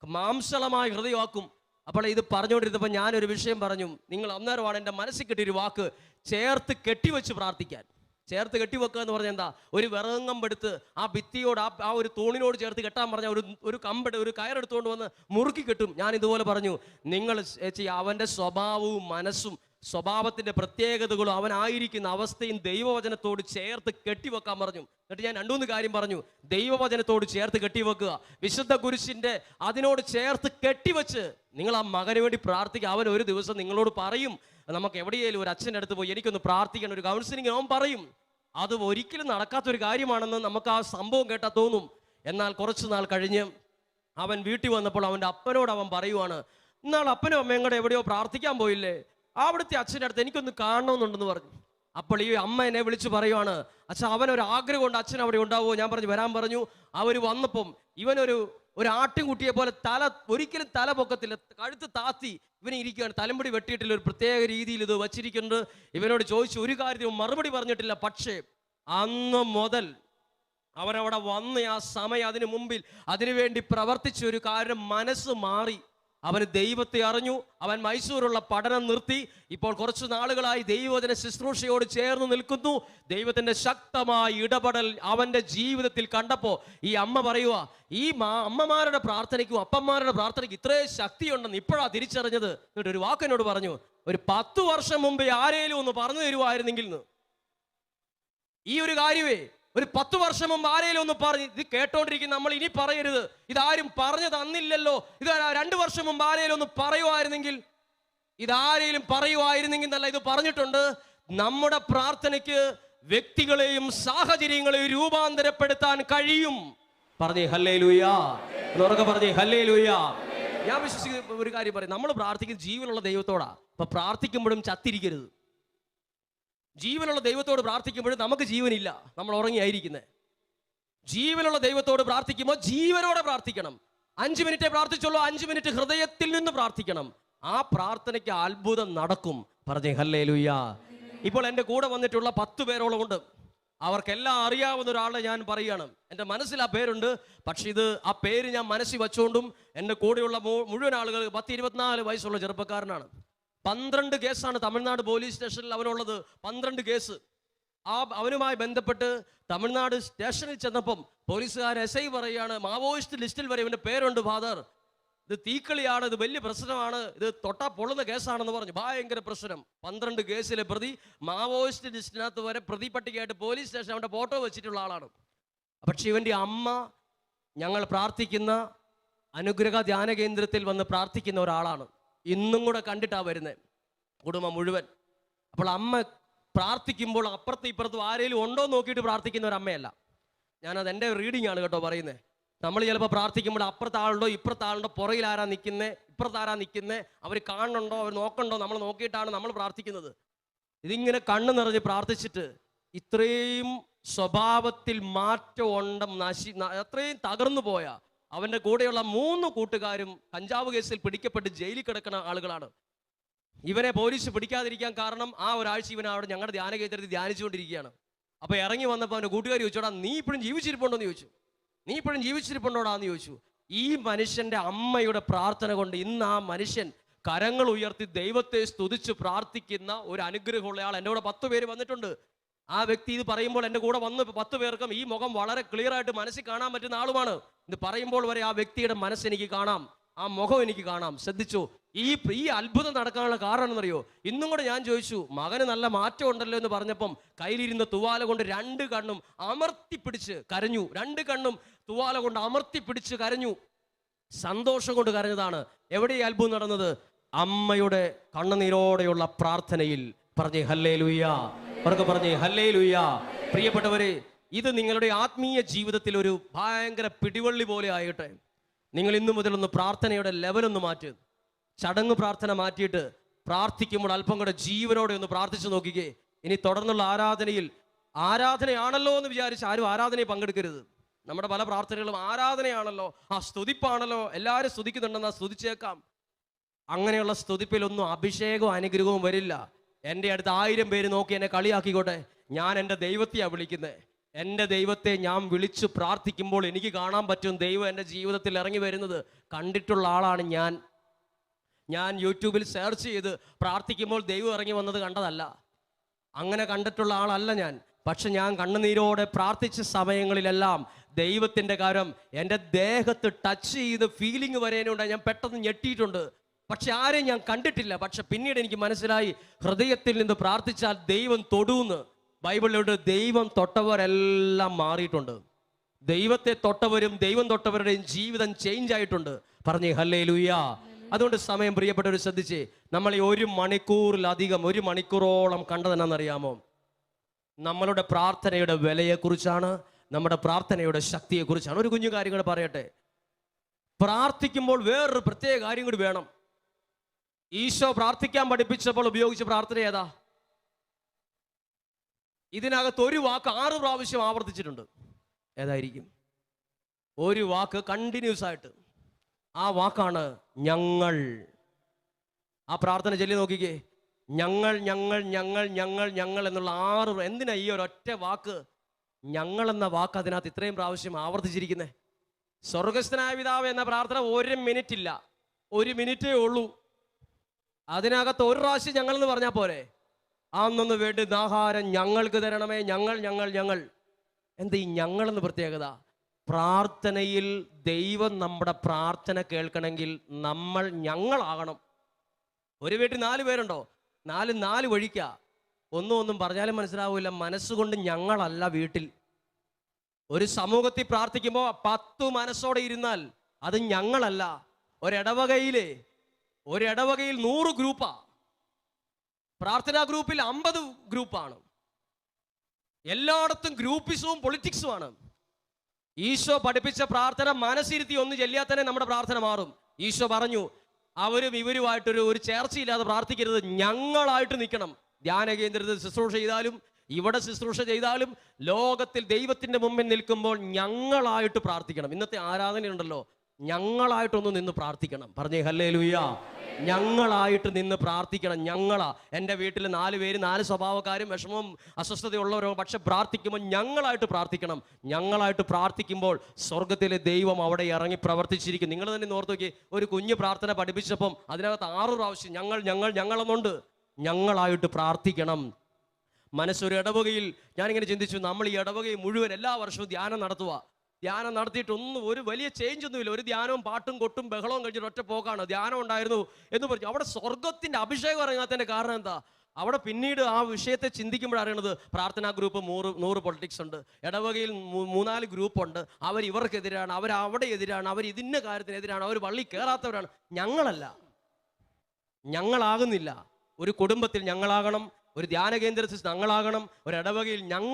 മാംസളമായ ഹൃദയമാക്കും. അപ്പോൾ ഇത് പറഞ്ഞുകൊണ്ടിരുന്നപ്പോൾ ഞാനൊരു വിഷയം പറഞ്ഞു. നിങ്ങൾ അന്നേരമാണ് എൻ്റെ മനസ്സിൽ കിട്ടിയൊരു വാക്ക്, ചേർത്ത് കെട്ടിവെച്ച് പ്രാർത്ഥിക്കാൻ. ചേർത്ത് കെട്ടിവെക്കുക എന്ന് പറഞ്ഞാൽ എന്താ? ഒരു വിറകമ്പെടുത്ത് ആ ഭിത്തിയോട് ആ ഒരു തൂണിനോട് ചേർത്ത് കെട്ടാൻ പറഞ്ഞാൽ ഒരു കയറെടുത്തുകൊണ്ട് വന്ന് മുറുക്കി കെട്ടും. ഞാൻ ഇതുപോലെ പറഞ്ഞു, നിങ്ങൾ ചേച്ചി അവൻ്റെ സ്വഭാവവും മനസ്സും സ്വഭാവത്തിൻ്റെ പ്രത്യേകതകളും അവനായിരിക്കുന്ന അവസ്ഥയും ദൈവവചനത്തോട് ചേർത്ത് കെട്ടിവെക്കാൻ പറഞ്ഞു. എന്നിട്ട് ഞാൻ 2-3 കാര്യം പറഞ്ഞു. ദൈവവചനത്തോട് ചേർത്ത് കെട്ടിവെക്കുക, വിശുദ്ധ കുരിശിൻ്റെ അതിനോട് ചേർത്ത് കെട്ടിവെച്ച് നിങ്ങൾ ആ മകന് വേണ്ടി പ്രാർത്ഥിക്കുക. അവൻ ഒരു ദിവസം നിങ്ങളോട് പറയും, നമുക്ക് എവിടെയെങ്കിലും ഒരു അച്ഛൻ്റെ അടുത്ത് പോയി എനിക്കൊന്ന് പ്രാർത്ഥിക്കണം, ഒരു കൗൺസിലിംഗ് അവൻ പറയും. അത് ഒരിക്കലും നടക്കാത്തൊരു കാര്യമാണെന്ന് നമുക്ക് ആ സംഭവം കേട്ടാൽ തോന്നും. എന്നാൽ കുറച്ച് നാൾ കഴിഞ്ഞ് അവൻ വീട്ടിൽ വന്നപ്പോൾ അവൻ്റെ അപ്പനോട് അവൻ പറയുവാണ്, ഇന്നാൾ അപ്പനും അമ്മയും കൂടെ എവിടെയോ പ്രാർത്ഥിക്കാൻ പോയില്ലേ, അവിടുത്തെ അച്ഛൻ്റെ അടുത്ത് എനിക്കൊന്ന് കാണണമെന്നുണ്ടെന്ന് പറഞ്ഞു. അപ്പോൾ ഈ അമ്മ എന്നെ വിളിച്ച് പറയുവാണ്, അച്ഛാ അവനൊരു ആഗ്രഹമുണ്ട്, അച്ഛൻ അവിടെ ഉണ്ടാവുമോ? ഞാൻ പറഞ്ഞു വരാൻ പറഞ്ഞു. അവർ വന്നപ്പം ഇവനൊരു ആട്ടിൻകുട്ടിയെ പോലെ ഒരിക്കലും തല പൊക്കത്തില്ല, കഴുത്ത് താത്തി ഇവനെ ഇരിക്കുകയാണ്. തലമുടി വെട്ടിയിട്ടില്ല, ഒരു പ്രത്യേക രീതിയിൽ ഇത് വച്ചിരിക്കുന്നുണ്ട്. ഇവനോട് ചോദിച്ചു ഒരു കാര്യവും മറുപടി പറഞ്ഞിട്ടില്ല. പക്ഷേ അന്ന് മുതൽ അവനവിടെ വന്ന് ആ സമയം അതിനു മുമ്പിൽ അതിനുവേണ്ടി പ്രവർത്തിച്ച ഒരു കാര്യം മനസ്സ് മാറി. അവന് ദൈവത്തെ അറിഞ്ഞു. അവൻ മൈസൂരുള്ള പഠനം നിർത്തി. ഇപ്പോൾ കുറച്ച് നാളുകളായി ദൈവവചന ശുശ്രൂഷയോട് ചേർന്ന് നിൽക്കുന്നു. ദൈവത്തിന്റെ ശക്തമായ ഇടപെടൽ അവന്റെ ജീവിതത്തിൽ കണ്ടപ്പോൾ ഈ അമ്മ പറയുക, ഈ അമ്മമാരുടെ പ്രാർത്ഥനയ്ക്കും അപ്പന്മാരുടെ പ്രാർത്ഥനയ്ക്കും ഇത്രയും ശക്തിയുണ്ടെന്ന് ഇപ്പോഴാണ് തിരിച്ചറിഞ്ഞത്. എന്നിട്ട് ഒരു വാക്കിനോട് പറഞ്ഞു, ഒരു 10 വർഷം മുമ്പേ ആരേലും ഒന്ന് പറഞ്ഞു തരുമായിരുന്നെങ്കിൽ ഈ ഒരു കാര്യമേ, ഒരു 10 വർഷം മുമ്പ് ആരേലും ഒന്ന് പറഞ്ഞു. ഇത് കേട്ടോണ്ടിരിക്കുന്ന നമ്മൾ ഇനി പറയരുത്, ഇതാരും പറഞ്ഞു തന്നില്ലല്ലോ, ഇത് 2 വർഷം മുമ്പ് ആരേലും ഒന്ന് പറയുമായിരുന്നെങ്കിൽ, ഇതാരേലും പറയുമായിരുന്നെങ്കിൽ എന്നല്ല ഇത് പറഞ്ഞിട്ടുണ്ട്. നമ്മുടെ പ്രാർത്ഥനയ്ക്ക് വ്യക്തികളെയും സാഹചര്യങ്ങളെയും രൂപാന്തരപ്പെടുത്താൻ കഴിയും. പറഞ്ഞേ ഹല്ലേലൂയാ, ഉറക്കെ പറഞ്ഞേ ഹല്ലേലൂയാ. ഞാൻ വിശ്വസിക്കുന്ന ഒരു കാര്യം പറയും, നമ്മൾ പ്രാർത്ഥിക്കുന്നത് ജീവനുള്ള ദൈവത്തോടാ. അപ്പൊ പ്രാർത്ഥിക്കുമ്പോഴും ചത്തിരിക്കരുത്. ജീവനുള്ള ദൈവത്തോട് പ്രാർത്ഥിക്കുമ്പോഴും നമുക്ക് ജീവനില്ല, നമ്മൾ ഉറങ്ങിയായിരിക്കുന്നത്. ജീവനുള്ള ദൈവത്തോട് പ്രാർത്ഥിക്കുമ്പോൾ ജീവനോടെ പ്രാർത്ഥിക്കണം. 5 മിനിറ്റേ പ്രാർത്ഥിച്ചുള്ളൂ, 5 മിനിറ്റ് ഹൃദയത്തിൽ നിന്ന് പ്രാർത്ഥിക്കണം. ആ പ്രാർത്ഥനയ്ക്ക് അത്ഭുതം നടക്കും. പറഞ്ഞേ ഹല്ലേലൂയാ. ഇപ്പോൾ എൻ്റെ കൂടെ വന്നിട്ടുള്ള 10 പേരോളം ഉണ്ട്. അവർക്കെല്ലാം അറിയാവുന്ന ഒരാളെ ഞാൻ പറയുകയാണ്. എൻ്റെ മനസ്സിൽ ആ പേരുണ്ട്. പക്ഷെ ആ പേര് ഞാൻ മനസ്സിൽ വെച്ചുകൊണ്ടും എൻ്റെ കൂടെയുള്ള മുഴുവൻ ആളുകൾ 10-24 വയസ്സുള്ള ചെറുപ്പക്കാരനാണ്. 12 കേസാണ് തമിഴ്നാട് പോലീസ് സ്റ്റേഷനിൽ അവനുള്ളത്. 12 കേസ്. അവനുമായി ബന്ധപ്പെട്ട് തമിഴ്നാട് സ്റ്റേഷനിൽ ചെന്നപ്പം പോലീസുകാർ SI പറയുകയാണ്, മാവോയിസ്റ്റ് ലിസ്റ്റിൽ വരെ ഇവൻ്റെ പേരുണ്ട് ഫാദർ, ഇത് തീക്കളിയാണ്, ഇത് വലിയ പ്രശ്നമാണ്, ഇത് തൊട്ടാ പൊള്ളുന്ന കേസാണെന്ന് പറഞ്ഞു. ഭയങ്കര പ്രശ്നം. 12 കേസിലെ പ്രതി മാവോയിസ്റ്റ് ലിസ്റ്റിനകത്ത് വരെ പ്രതി പട്ടികയായിട്ട് പോലീസ് സ്റ്റേഷൻ അവൻ്റെ ഫോട്ടോ വെച്ചിട്ടുള്ള ആളാണ്. പക്ഷെ ഇവൻ്റെ അമ്മ ഞങ്ങൾ പ്രാർത്ഥിക്കുന്ന അനുഗ്രഹ ധ്യാന കേന്ദ്രത്തിൽ വന്ന് പ്രാർത്ഥിക്കുന്ന ഒരാളാണ്. ഇന്നും കൂടെ കണ്ടിട്ടാണ് വരുന്നത്, കുടുംബം മുഴുവൻ. അപ്പോൾ അമ്മ പ്രാർത്ഥിക്കുമ്പോൾ അപ്പുറത്തും ഇപ്പുറത്തും ആരെങ്കിലും ഉണ്ടോ നോക്കിയിട്ട് പ്രാർത്ഥിക്കുന്ന ഒരു അമ്മയല്ല. ഞാനത് എൻ്റെ റീഡിംഗ് ആണ് കേട്ടോ പറയുന്നത്. നമ്മൾ ചിലപ്പോൾ പ്രാർത്ഥിക്കുമ്പോൾ അപ്പുറത്ത് ആളുണ്ടോ ഇപ്പുറത്ത് ആളുണ്ടോ, പുറകിൽ ആരാ നിൽക്കുന്നത്, ഇപ്പുറത്ത് ആരാ നിൽക്കുന്നത്, അവർ കാണുന്നുണ്ടോ അവർ നോക്കണ്ടോ, നമ്മൾ നോക്കിയിട്ടാണ് നമ്മൾ പ്രാർത്ഥിക്കുന്നത്. ഇതിങ്ങനെ കണ്ണ് നിറഞ്ഞ് പ്രാർത്ഥിച്ചിട്ട് ഇത്രയും സ്വഭാവത്തിൽ മാറ്റം അത്രയും തകർന്നു പോയ അവൻ്റെ കൂടെയുള്ള 3 കൂട്ടുകാരും കഞ്ചാവ് കേസിൽ പിടിക്കപ്പെട്ട് ജയിലിൽ കിടക്കുന്ന ആളുകളാണ്. ഇവരെ പോലീസ് പിടിക്കാതിരിക്കാൻ കാരണം ആ ഒരാഴ്ച ഇവൻ അവിടെ ഞങ്ങളുടെ ധ്യാന കേന്ദ്രത്തിൽ ധ്യാനിച്ചുകൊണ്ടിരിക്കുകയാണ്. അപ്പോൾ ഇറങ്ങി വന്നപ്പോൾ അവൻ്റെ കൂട്ടുകാർ ചോദിച്ചോടാ നീ ഇപ്പോഴും ജീവിച്ചിരിപ്പുണ്ടോ എന്ന് ചോദിച്ചു. നീ ഇപ്പോഴും ജീവിച്ചിരിപ്പുണ്ടോടാന്ന് ചോദിച്ചു. ഈ മനുഷ്യൻ്റെ അമ്മയുടെ പ്രാർത്ഥന കൊണ്ട് ഇന്ന് ആ മനുഷ്യൻ കരങ്ങൾ ഉയർത്തി ദൈവത്തെ സ്തുതിച്ച് പ്രാർത്ഥിക്കുന്ന ഒരു അനുഗ്രഹമുള്ള ആൾ. എൻ്റെ കൂടെ 10 പേര് വന്നിട്ടുണ്ട്. ആ വ്യക്തി ഇത് പറയുമ്പോൾ എൻ്റെ കൂടെ വന്ന് 10 പേർക്കും ഈ മുഖം വളരെ ക്ലിയർ ആയിട്ട് മനസ്സിൽ കാണാൻ പറ്റുന്ന ആളുമാണ്. ഇത് പറയുമ്പോൾ വരെ ആ വ്യക്തിയുടെ മനസ്സ് എനിക്ക് കാണാം, ആ മുഖം എനിക്ക് കാണാം. ശ്രദ്ധിച്ചു. ഈ അത്ഭുതം നടക്കാനുള്ള കാരണം എന്നറിയോ? ഇന്നും കൂടെ ഞാൻ ചോദിച്ചു, മകന് നല്ല മാറ്റം ഉണ്ടല്ലോ എന്ന് പറഞ്ഞപ്പം കയ്യിലിരുന്ന തുവാല കൊണ്ട് 2 കണ്ണും അമർത്തിപ്പിടിച്ച് കരഞ്ഞു. 2 കണ്ണും തുവാല കൊണ്ട് അമർത്തിപ്പിടിച്ച് കരഞ്ഞു. സന്തോഷം കൊണ്ട് കരഞ്ഞതാണ്. എവിടെ ഈ അത്ഭുതം നടന്നത്? അമ്മയുടെ കണ്ണുനീരോടെയുള്ള പ്രാർത്ഥനയിൽ. പറഞ്ഞേ ഹല്ലേലൂയ, അവർക്ക് പറഞ്ഞേ ഹല്ലേലൂയ. പ്രിയപ്പെട്ടവരെ, ഇത് നിങ്ങളുടെ ആത്മീയ ജീവിതത്തിൽ ഒരു ഭയങ്കര പിടിവള്ളി പോലെ ആയിട്ടെ. നിങ്ങൾ ഇന്നു മുതൽ ഒന്ന് പ്രാർത്ഥനയുടെ ലെവലൊന്ന് മാറ്റി, ചടങ്ങ് പ്രാർത്ഥന മാറ്റിയിട്ട് പ്രാർത്ഥിക്കുമ്പോൾ അല്പം കൂടെ ജീവനോടെ ഒന്ന് പ്രാർത്ഥിച്ചു നോക്കിക്കേ. ഇനി തുടർന്നുള്ള ആരാധനയാണല്ലോ എന്ന് വിചാരിച്ച് ആരും ആരാധനയിൽ പങ്കെടുക്കരുത്. നമ്മുടെ പല പ്രാർത്ഥനകളും ആരാധനയാണല്ലോ, സ്തുതിപ്പാണല്ലോ, എല്ലാവരും സ്തുതിക്കുന്നുണ്ടെന്നാ സ്തുതിച്ചേക്കാം. അങ്ങനെയുള്ള സ്തുതിപ്പിലൊന്നും അഭിഷേകവും അനുഗ്രഹവും വരില്ല. എൻ്റെ അടുത്ത് 1000 പേര് നോക്കി എന്നെ കളിയാക്കിക്കോട്ടെ, ഞാൻ എൻ്റെ ദൈവത്തെയാണ് വിളിക്കുന്നത്. എൻ്റെ ദൈവത്തെ ഞാൻ വിളിച്ച് പ്രാർത്ഥിക്കുമ്പോൾ എനിക്ക് കാണാൻ പറ്റും ദൈവം എൻ്റെ ജീവിതത്തിൽ ഇറങ്ങി വരുന്നത്. കണ്ടിട്ടുള്ള ആളാണ് ഞാൻ യൂട്യൂബിൽ സെർച്ച് ചെയ്ത് പ്രാർത്ഥിക്കുമ്പോൾ ദൈവം ഇറങ്ങി വന്നത് കണ്ടതല്ല. അങ്ങനെ കണ്ടിട്ടുള്ള ആളല്ല ഞാൻ. പക്ഷെ ഞാൻ കണ്ണുനീരോടെ പ്രാർത്ഥിച്ച സമയങ്ങളിലെല്ലാം ദൈവത്തിൻ്റെ കാര്യം എൻ്റെ ദേഹത്ത് ടച്ച് ചെയ്ത് ഫീലിംഗ് വരേനുണ്ടായി. ഞാൻ പെട്ടെന്ന് ഞെട്ടിയിട്ടുണ്ട്. പക്ഷെ ആരെയും ഞാൻ കണ്ടിട്ടില്ല. പക്ഷെ പിന്നീട് എനിക്ക് മനസ്സിലായി, ഹൃദയത്തിൽ നിന്ന് പ്രാർത്ഥിച്ചാൽ ദൈവം തൊടുന്ന്. ബൈബിളിലോട്ട് ദൈവം തൊട്ടവരെല്ലാം മാറിയിട്ടുണ്ട്. ദൈവത്തെ തൊട്ടവരും ദൈവം തൊട്ടവരുടെയും ജീവിതം ചേഞ്ച് ആയിട്ടുണ്ട്. പറഞ്ഞേ ഹല്ലേലൂയ. അതുകൊണ്ട് സമയം പ്രിയപ്പെട്ടവർ ശ്രദ്ധിച്ചേ, നമ്മൾ ഈ 1 മണിക്കൂറിലധികം 1 മണിക്കൂറോളം കണ്ടതെന്നറിയാമോ? നമ്മളുടെ പ്രാർത്ഥനയുടെ വിലയെക്കുറിച്ചാണ്, നമ്മുടെ പ്രാർത്ഥനയുടെ ശക്തിയെക്കുറിച്ചാണ്. ഒരു കുഞ്ഞു കാര്യം കൂടെ പറയട്ടെ. പ്രാർത്ഥിക്കുമ്പോൾ വേറൊരു പ്രത്യേക കാര്യം കൂടി വേണം. ഈശോ പ്രാർത്ഥിക്കാൻ പഠിപ്പിച്ചപ്പോൾ ഉപയോഗിച്ച പ്രാർത്ഥന ഏതാ? ഇതിനകത്ത് ഒരു വാക്ക് 6 പ്രാവശ്യം ആവർത്തിച്ചിട്ടുണ്ട്. ഏതായിരിക്കും? ഒരു വാക്ക് കണ്ടിന്യൂസ് ആയിട്ട്. ആ വാക്കാണ് ഞങ്ങൾ. ആ പ്രാർത്ഥന ചൊല്ലി നോക്കിക്കേ. ഞങ്ങൾ ഞങ്ങൾ ഞങ്ങൾ ഞങ്ങൾ ഞങ്ങൾ എന്നുള്ള 6. എന്തിനാ ഈ ഒരൊറ്റ വാക്ക് ഞങ്ങൾ എന്ന വാക്ക് അതിനകത്ത് ഇത്രയും പ്രാവശ്യം ആവർത്തിച്ചിരിക്കുന്നത്? സ്വർഗസ്ഥനായ പിതാവേ എന്ന പ്രാർത്ഥന 1 മിനിറ്റ് ഇല്ല, 1 മിനിറ്റേ ഉള്ളൂ. അതിനകത്ത് 1 പ്രാവശ്യം ഞങ്ങൾ എന്ന് പറഞ്ഞാൽ പോരെ? അന്നൊന്ന് വേണ്ടുന്ന ആഹാരം ഞങ്ങൾക്ക് തരണമേ, ഞങ്ങൾ ഞങ്ങൾ ഞങ്ങൾ. എന്താ ഈ ഞങ്ങളെന്ന് പ്രത്യേകത? പ്രാർത്ഥനയിൽ ദൈവം നമ്മുടെ പ്രാർത്ഥന കേൾക്കണമെങ്കിൽ നമ്മൾ ഞങ്ങളാകണം. ഒരു വീട്ടിൽ 4 പേരുണ്ടോ? 4 വഴിക്കാ. ഒന്നും പറഞ്ഞാലും മനസ്സിലാവില്ല. മനസ്സുകൊണ്ട് ഞങ്ങളല്ല വീട്ടിൽ. ഒരു സമൂഹത്തിൽ പ്രാർത്ഥിക്കുമ്പോൾ 10 മനസ്സോടെ ഇരുന്നാൽ അത് ഞങ്ങളല്ല. ഒരിടവകയിൽ 100 ഗ്രൂപ്പാ. പ്രാർത്ഥനാ ഗ്രൂപ്പിൽ 50 ഗ്രൂപ്പാണ്. എല്ലായിടത്തും ഗ്രൂപ്പിസവും പൊളിറ്റിക്സുമാണ്. ഈശോ പഠിപ്പിച്ച പ്രാർത്ഥന മനസ്സിരുത്തി ഒന്ന് ചെല്ലിയാൽ തന്നെ നമ്മുടെ പ്രാർത്ഥന മാറും. ഈശോ പറഞ്ഞു, അവരും ഇവരുമായിട്ടൊരു ചേർച്ചയില്ലാതെ പ്രാർത്ഥിക്കരുത്, ഞങ്ങളായിട്ട് നിൽക്കണം. ധ്യാന കേന്ദ്രത്തിൽ ശുശ്രൂഷ ചെയ്താലും ഇവിടെ ശുശ്രൂഷ ചെയ്താലും ലോകത്തിൽ ദൈവത്തിൻ്റെ മുമ്പിൽ നിൽക്കുമ്പോൾ ഞങ്ങളായിട്ട് പ്രാർത്ഥിക്കണം. ഇന്നത്തെ ആരാധനയുണ്ടല്ലോ, ഞങ്ങളായിട്ടൊന്ന് നിന്ന് പ്രാർത്ഥിക്കണം. പറഞ്ഞേ ഹല്ലേലൂയ. ഞങ്ങളായിട്ട് നിന്ന് പ്രാർത്ഥിക്കണം. ഞങ്ങളാ. എൻ്റെ വീട്ടിൽ 4 പേര്, 4 സ്വഭാവക്കാരും വിഷമവും അസ്വസ്ഥതയുള്ളവരോ, പക്ഷെ പ്രാർത്ഥിക്കുമ്പോൾ ഞങ്ങളായിട്ട് പ്രാർത്ഥിക്കണം. ഞങ്ങളായിട്ട് പ്രാർത്ഥിക്കുമ്പോൾ സ്വർഗത്തിലെ ദൈവം അവിടെ ഇറങ്ങി പ്രവർത്തിച്ചിരിക്കും. നിങ്ങൾ തന്നെ ഓർത്ത് നോക്കി, ഒരു കുഞ്ഞ് പ്രാർത്ഥന പഠിപ്പിച്ചപ്പം അതിനകത്ത് 6 പ്രാവശ്യം ഞങ്ങൾ ഞങ്ങൾ ഞങ്ങളെന്നുണ്ട്. ഞങ്ങളായിട്ട് പ്രാർത്ഥിക്കണം. മനസ്സൊരു ഇടവകയിൽ ഞാനിങ്ങനെ ചിന്തിച്ചു, നമ്മൾ ഈ ഇടവകയിൽ മുഴുവൻ എല്ലാ വർഷവും ധ്യാനം നടത്തുക. ധ്യാനം നടത്തിയിട്ടൊന്നും ഒരു വലിയ ചേഞ്ച് ഒന്നുമില്ല. ഒരു ധ്യാനവും പാട്ടും കൊട്ടും ബഹളവും കഴിഞ്ഞിട്ട് ഒറ്റ പോക്കാണ്. ധ്യാനം ഉണ്ടായിരുന്നു എന്ന് പറഞ്ഞു. അവിടെ സ്വർഗത്തിൻ്റെ അഭിഷേകം ഇറങ്ങാത്തതിൻ്റെ കാരണം എന്താ? അവിടെ പിന്നീട് ആ വിഷയത്തെ ചിന്തിക്കുമ്പോഴറിയണത്, പ്രാർത്ഥനാ ഗ്രൂപ്പ് 100 പൊളിറ്റിക്സ് ഉണ്ട്. ഇടവകയിൽ 3-4 ഗ്രൂപ്പുണ്ട്. ഇവർക്കെതിരാണ്, അവിടെ എതിരാണ്, അവർ ഇതിൻ്റെ കാര്യത്തിനെതിരാണ്, അവർ പള്ളി കയറാത്തവരാണ്. ഞങ്ങളല്ല, ഞങ്ങളാകുന്നില്ല. ഒരു കുടുംബത്തിൽ ഞങ്ങളാകണം, ഒരു ധ്യാന കേന്ദ്രത്തിൽ ഞങ്ങളാകണം, ഒരു ഇടവകയിൽ ഞങ്ങൾ